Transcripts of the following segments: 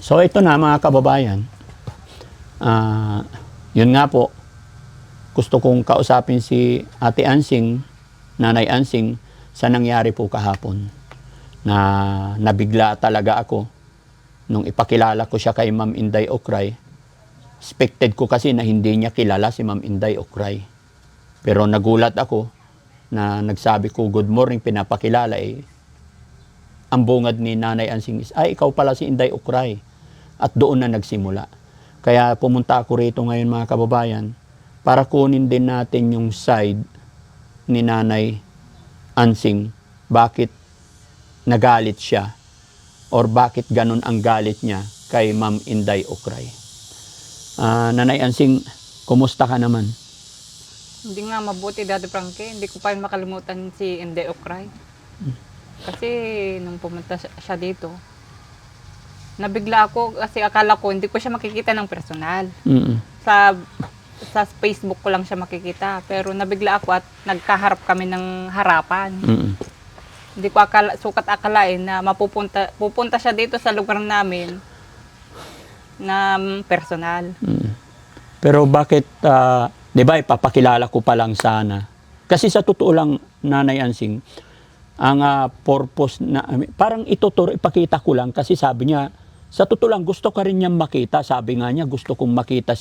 So ito na mga kababayan, yun nga po, gusto kong kausapin si Ate Ansing, Nanay Ansing, sa nangyari po kahapon. Na nabigla talaga ako nung ipakilala ko siya kay Ma'am Inday Okray. Expected ko kasi na hindi niya kilala si Ma'am Inday Okray. Pero nagulat ako na nagsabi ko, good morning, pinapakilala ang bungad ni Nanay Ansing is, ay, ikaw pala si Inday Okray. At doon na nagsimula. Kaya pumunta ako rito ngayon mga kababayan para kunin din natin yung side ni Nanay Ansing. Bakit nagalit siya or bakit ganun ang galit niya kay Ma'am Inday Okray. Nanay Ansing, kumusta ka naman? Hindi nga mabuti, Daddy Frankie. Hindi ko pa rin makalimutan si Inday Okray. Kasi nung pumunta siya dito, nabigla ako kasi akala ko hindi ko siya makikita ng personal. Sa Facebook ko lang siya makikita. Pero nabigla ako at nagkaharap kami ng harapan. Hindi ko sukat akalain na pupunta siya dito sa lugar namin na personal. Pero bakit, di ba, ipapakilala ko pa lang sana. Kasi sa totoo lang, Nanay Ansing, ang purpose na, parang ipakita ko lang kasi sabi niya, sa totoo lang, gusto ka rin niyang makita. Sabi nga niya, gusto kong makita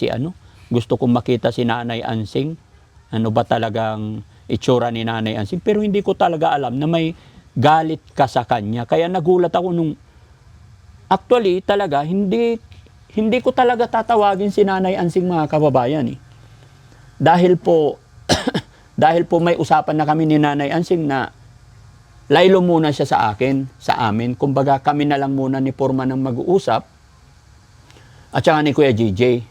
gusto kong makita si Nanay Ansing. Ano ba talagang itsura ni Nanay Ansing? Pero hindi ko talaga alam na may galit ka sa kanya. Kaya nagulat ako nung, actually talaga, hindi ko talaga tatawagin si Nanay Ansing mga kababayan. Dahil po, dahil po may usapan na kami ni Nanay Ansing na laylo muna siya sa amin. Kumbaga kami na lang muna ni Forma ng mag-uusap at saka ni Kuya JJ.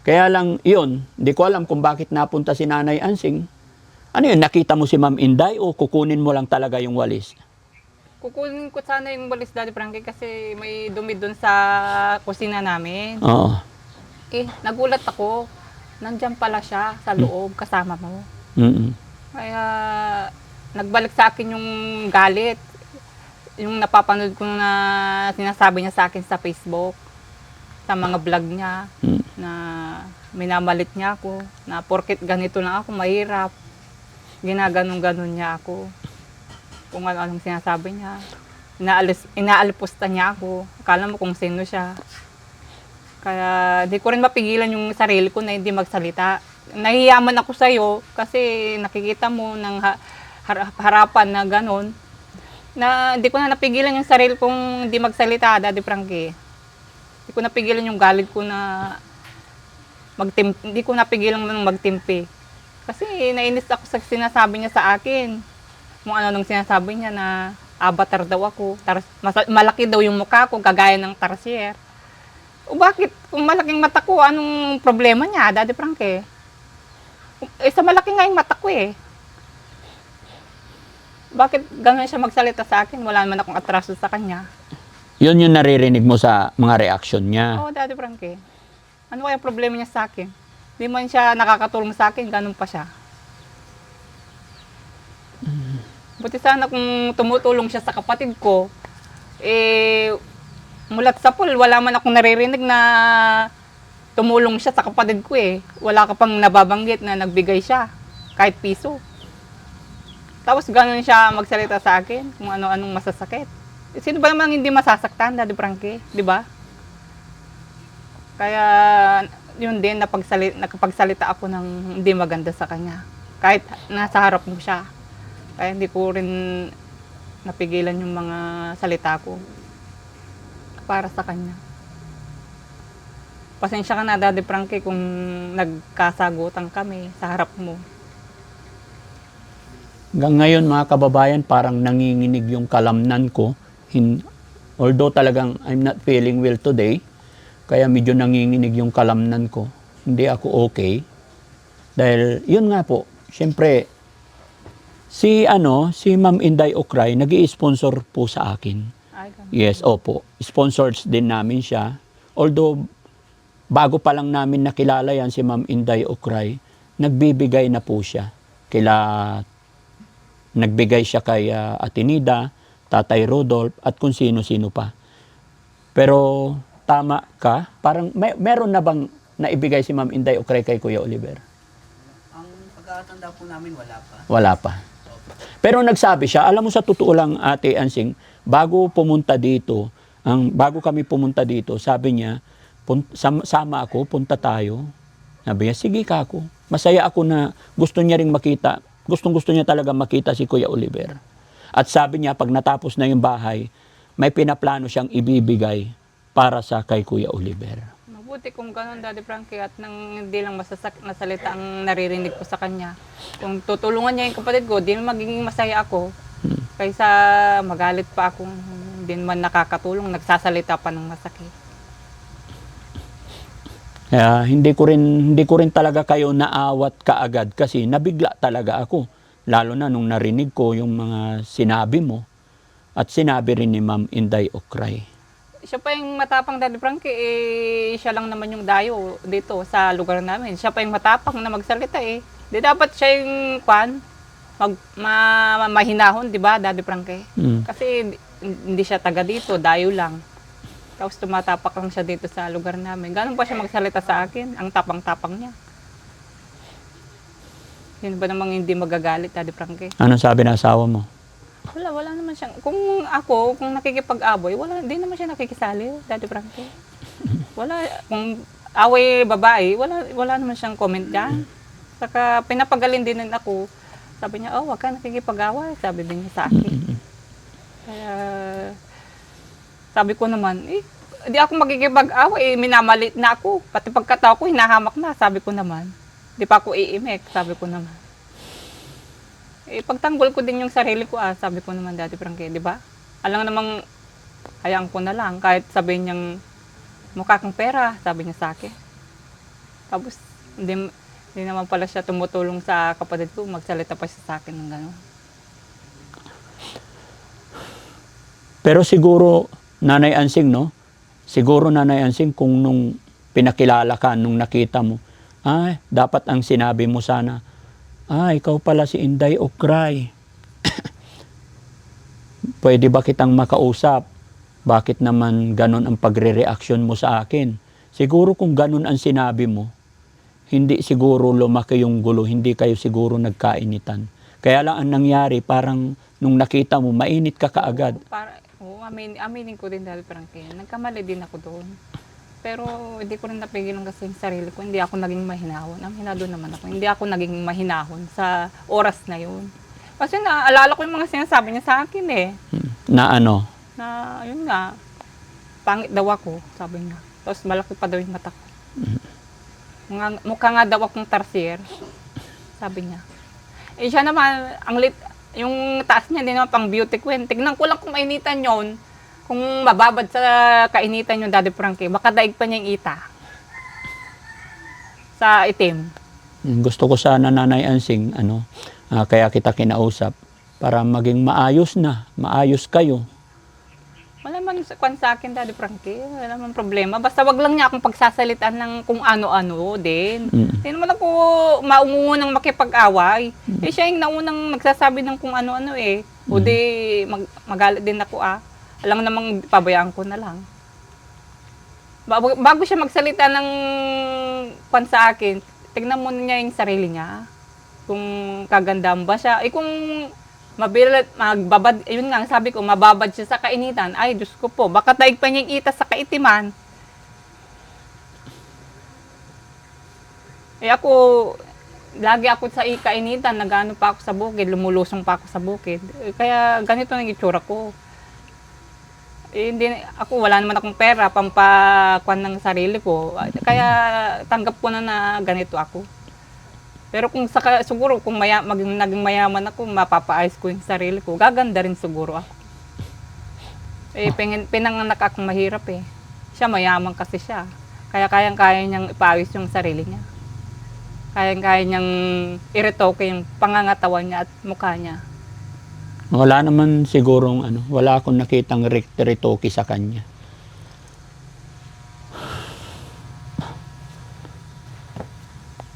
Kaya lang yun, hindi ko alam kung bakit napunta si Nanay Ansing. Ano yun, nakita mo si Ma'am Inday o kukunin mo lang talaga yung walis? Kukunin ko sana yung walis, Daddy Frankie, kasi may dumi dun sa kusina namin. Oo. Nagulat ako. Nandyan pala siya sa loob, kasama mo. Kaya nagbalik sa akin yung galit. Yung napapanood ko na sinasabi niya sa akin sa Facebook, sa mga vlog niya, na minamalit niya ako, na porket ganito lang ako, mahirap. Ginaganon-ganon niya ako. Kung ano-anong sinasabi niya. Inaalipusta niya ako. Akala mo kung sino siya. Kaya di ko rin mapigilan yung sarili ko na hindi magsalita. Nahiyaman ako sa'yo kasi nakikita mo ng harapan na gano'n. Na hindi ko na napigilan yung sarili kong hindi magsalita, Daddy Frankie. Hindi ko napigilan yung galit ko na hindi ko napigilan magtimpi. Kasi nainis ako sa sinasabi niya sa akin. Kung ano nung sinasabi niya na avatar daw ako. Malaki daw yung mukha ko, kagaya ng tarsier. O bakit? Kung malaking mata ko, anong problema niya, Daddy Frankie? Sa malaki nga yung mata ko Bakit gano'n siya magsalita sa akin? Wala naman akong atraso sa kanya. Yun yung naririnig mo sa mga reaksyon niya. Oo, Daddy Frankie. Ano kaya problema niya sa akin? Di man siya nakakatulong sa akin, ganun pa siya. Buti sana kung tumutulong siya sa kapatid ko, mulat sa pool, wala man akong naririnig na tumulong siya sa kapatid ko Wala ka pang nababanggit na nagbigay siya, kahit piso. Tapos ganun siya magsalita sa akin, kung ano-anong masasakit. Sino ba naman hindi masasaktan, Daddy Frankie? Di ba? Kaya yun din, nakapagsalita ako ng hindi maganda sa kanya. Kahit nasa harap mo siya. Kaya hindi ko rin napigilan yung mga salita ko para sa kanya. Pasensya ka na, Daddy Frankie, kung nagkasagutan kami sa harap mo. Hanggang ngayon mga kababayan, parang nanginginig yung kalamnan ko. Although talagang I'm not feeling well today, kaya medyo nanginginig yung kalamnan ko. Hindi ako okay. Dahil yun nga po, syempre, si Ma'am Inday Okray, nag-i-sponsor po sa akin. Yes, opo. Sponsors din namin siya. Although, bago pa lang namin nakilala yan si Ma'am Inday Okray, nagbibigay na po siya. Nagbigay siya kay Atenida, Tatay Rodolph, at kung sino-sino pa. Pero tama ka, parang meron na bang naibigay si Ma'am Inday Ocray kay Kuya Oliver? Ang pagkakatanda po namin, wala pa. Wala pa. Pero nagsabi siya, alam mo sa totoo lang Ate Ansing, bago kami pumunta dito, sabi niya, sama ako, punta tayo. Sabi niya, sige ka ako. Masaya ako na gusto niya ring makita, gusto niya talaga makita si Kuya Oliver. At sabi niya, pag natapos na yung bahay, may pinaplano siyang ibibigay para sa kay Kuya Oliver. Mabuti kung gano'n, Daddy Frankie, at nang hindi lang na salita ang naririnig ko sa kanya. Kung tutulungan niya yung kapatid ko, di magiging masaya ako. Kaysa magalit pa akong hindi man nakakatulong, nagsasalita pa ng masakit. Kaya hindi ko rin talaga kayo naawat kaagad kasi nabigla talaga ako. Lalo na nung narinig ko yung mga sinabi mo at sinabi rin ni Ma'am Inday Ocray. Siya pa yung matapang, Daddy Frankie, siya lang naman yung dayo dito sa lugar namin. Siya pa yung matapang na magsalita eh. Di dapat siya yung mahinahon, di ba, Daddy Frankie? Kasi hindi siya taga dito, dayo lang. Tapos tumatapak lang siya dito sa lugar namin. Ganun pa siya magsalita sa akin, ang tapang-tapang niya. Yun ba namang hindi magagalit, Daddy Frankie? Anong sabi ng asawa mo? Wala naman siya. Kung nakikipag-aboy, hindi naman siya nakikisali, Daddy Frankie. Wala, kung away babae, wala naman siyang comment dyan. Saka pinapagalin din ako. Sabi niya, wag ka nakikipag-away, sabi din niya sa akin. Kaya, sabi ko naman, di ako makikipag-away, minamalit na ako. Pati pagkatao ko, hinahamak na, sabi ko naman. Di pa ako iimek, sabi ko naman. Pagtanggol ko din yung sarili ko, sabi ko naman, Daddy Frankie, di ba? Alang namang, hayaan ko na lang, kahit sabihin niyang, mukha kang pera, sabi niya sa akin. Tapos, hindi naman pala siya tumutulong sa kapatid ko, magsalita pa siya sa akin ng gano'n. Pero siguro, Nanay Ansing, no? Siguro, Nanay Ansing, kung nung pinakilala ka, nung nakita mo, dapat ang sinabi mo sana, ikaw pala si Inday Ocray. Pwede ba kitang makausap? Bakit naman ganun ang pagre-reaction mo sa akin? Siguro kung ganun ang sinabi mo, hindi siguro lumaki yung gulo, hindi kayo siguro nagkainitan. Kaya lang ang nangyari, parang nung nakita mo, mainit ka kaagad. Aminin ko din, Daddy Frankie. Nagkamali din ako doon. Pero hindi ko rin napigilan kasi yung sarili ko. Hindi ako naging mahinahon. Aminado naman ako. Hindi ako naging mahinahon sa oras na yun. Kasi naalala ko yung mga sinasabi niya sa akin eh. Na ano? Na yun nga, pangit daw ako, sabi niya. Tapos malaki pa daw yung mata ko. Mukha nga daw akong tarsier, sabi niya. Siya naman, yung taas niya, hindi naman pang beauty queen. Tignan ko lang kung mainitan yon. Kung mababad sa kainitan yung Daddy Frankie, baka daig pa niya yung ita. Sa itim. Gusto ko sana, Nanay Ansing, kaya kita kinausap, para maging maayos kayo. Wala man sa akin, Daddy Frankie. Wala man problema. Basta wag lang niya akong pagsasalitan ng kung ano-ano din. Hindi naman ako maungunang makipag-away. Siya yung naunang nagsasabi ng kung ano-ano eh. O di, magalit din ako Alam namang pabayaan ko na lang. Bago siya magsalita ng sa akin, tignan muna niya yung sarili niya. Kung kagandaan ba siya. Kung yun nga, sabi ko, mababad siya sa kainitan. Ay, Diyos ko po, baka taig pa niyang ita sa kaitiman. Ako, lagi ako sa kainitan, nagano pa ako sa bukid, lumulusong pa ako sa bukid. Kaya ganito nang itsura ko. Wala naman akong pera, pampakuan ng sarili ko. Kaya tanggap ko na ganito ako. Pero siguro kung naging mayaman ako, mapapaayos ko yung sarili ko, gaganda rin siguro ako. Pinanganak akong mahirap eh. Siya mayaman kasi siya. Kaya kayang-kaya niyang ipaayos yung sarili niya. Kayang-kaya niyang iretoke yung pangangatawan niya at mukha niya. Wala naman sigurong wala akong nakitang retoke sa kanya.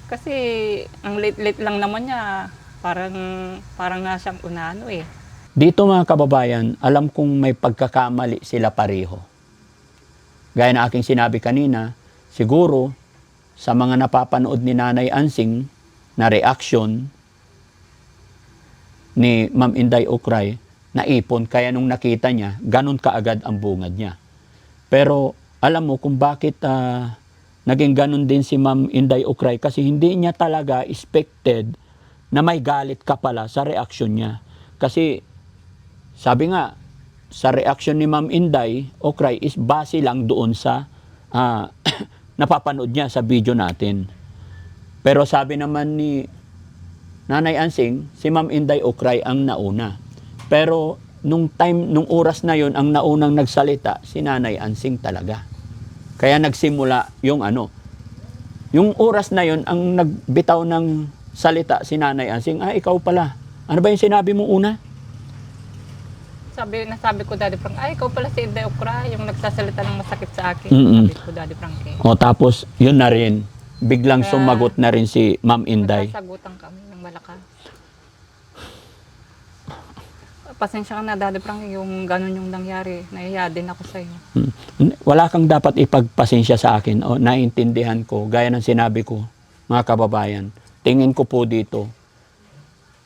Kasi ang lit-lit lang naman niya, parang nga siyang unano eh. Dito mga kababayan, alam kong may pagkakamali sila pareho. gaya na aking sinabi kanina, siguro sa mga napapanood ni Nanay Ansing na reaction ni Ma'am Inday Ukray, naipon, kaya nung nakita niya, ganun kaagad ang bungad niya. Pero alam mo kung bakit naging ganun din si Ma'am Inday Ukray, kasi hindi niya talaga expected na may galit ka pala sa reaction niya. Kasi sabi nga, sa reaction ni Ma'am Inday Ukray is base lang doon sa napapanood niya sa video natin. Pero sabi naman ni Nanay Ansing, si Ma'am Inday Ukray ang nauna. Pero nung oras na yon, ang naunang nagsalita si Nanay Ansing talaga. Kaya nagsimula yung yung oras na yon, ang nagbitaw ng salita si Nanay Ansing, ikaw pala. Ano ba yung sinabi mo una? Nasabi ko, Daddy Frank, ikaw pala si Inday Ukray, yung nagsasalita ng masakit sa akin. Mm-mm. Sabi ko, Daddy Frank. O tapos, yun na rin. Biglang Kaya, sumagot na rin si Ma'am Inday. nagsasagutan kami ng malakas. Pasensya ka na, Daddy Frank, yung ganun yung nangyari. Nahiya din ako sa'yo. Wala kang dapat ipagpasensya sa akin. O, naintindihan ko. Gaya ng sinabi ko, mga kababayan, tingin ko po dito,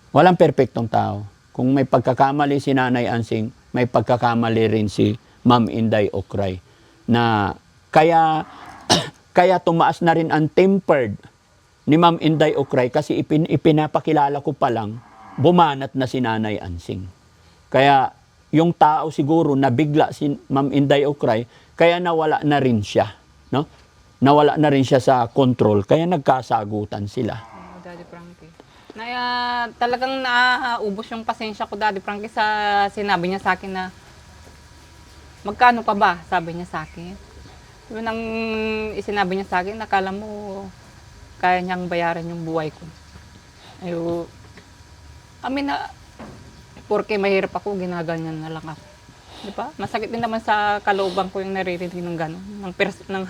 walang perpektong tao. Kung may pagkakamali si Nanay Ansing, may pagkakamali rin si Ma'am Inday Ukray. Na kaya tumaas na rin ang tempered ni Ma'am Inday Ukray kasi ipinapakilala ko pa lang, bumanat na si Nanay Ansing. Kaya yung tao siguro nabigla si Ma'am Inday Ukray, kaya nawala na rin siya. No? Nawala na rin siya sa control, kaya nagkasagutan sila. Daddy Frankie. Talagang naubos yung pasensya ko, Daddy Frankie, sa sinabi niya sa akin na magkano pa ba, sabi niya sa akin. Yun ang isinabi niya sa akin, nakala mo kaya niyang bayaran yung buhay ko. Na, porque mahirap ako, ginaganyan na lang ako. Di ba? Masakit din naman sa kalooban ko yung naririnig ng gano'n, ng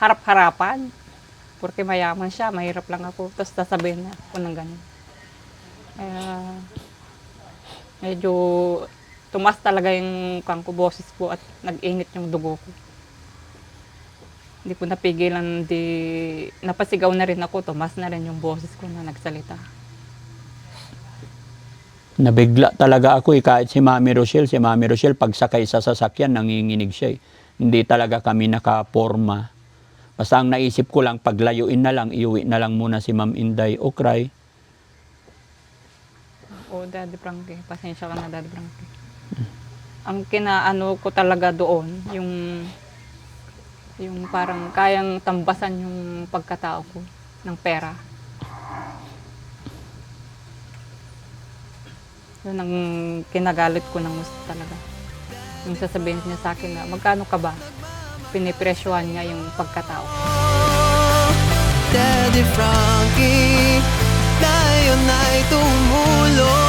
harap-harapan. Porque mayaman siya, mahirap lang ako. Tapos sasabihin na ako ng gano'n. Medyo tumas talaga yung boses ko at nag-init yung dugo ko. Hindi ko napigilan, napasigaw na rin ako, tumas na rin yung boses ko na nagsalita. Nabigla talaga ako kahit si Mami Rochelle pagsakay sa sasakyan, nanginginig siya. Hindi talaga kami nakaporma. Basta ang naisip ko lang, paglayuin na lang, iuwi na lang muna si Ma'am Inday Ukray. Daddy Frankie, pasensya ka na, Daddy Frankie. Ang kinaano ko talaga doon, yung parang kayang tambasan yung pagkatao ko ng pera. Yun ang kinagalit ko ng gusto talaga. Yung sasabihin niya sa akin na, magkano ka ba? Pinipresyohan niya yung pagkatao. Daddy Frankie, ngayon ay tumulong.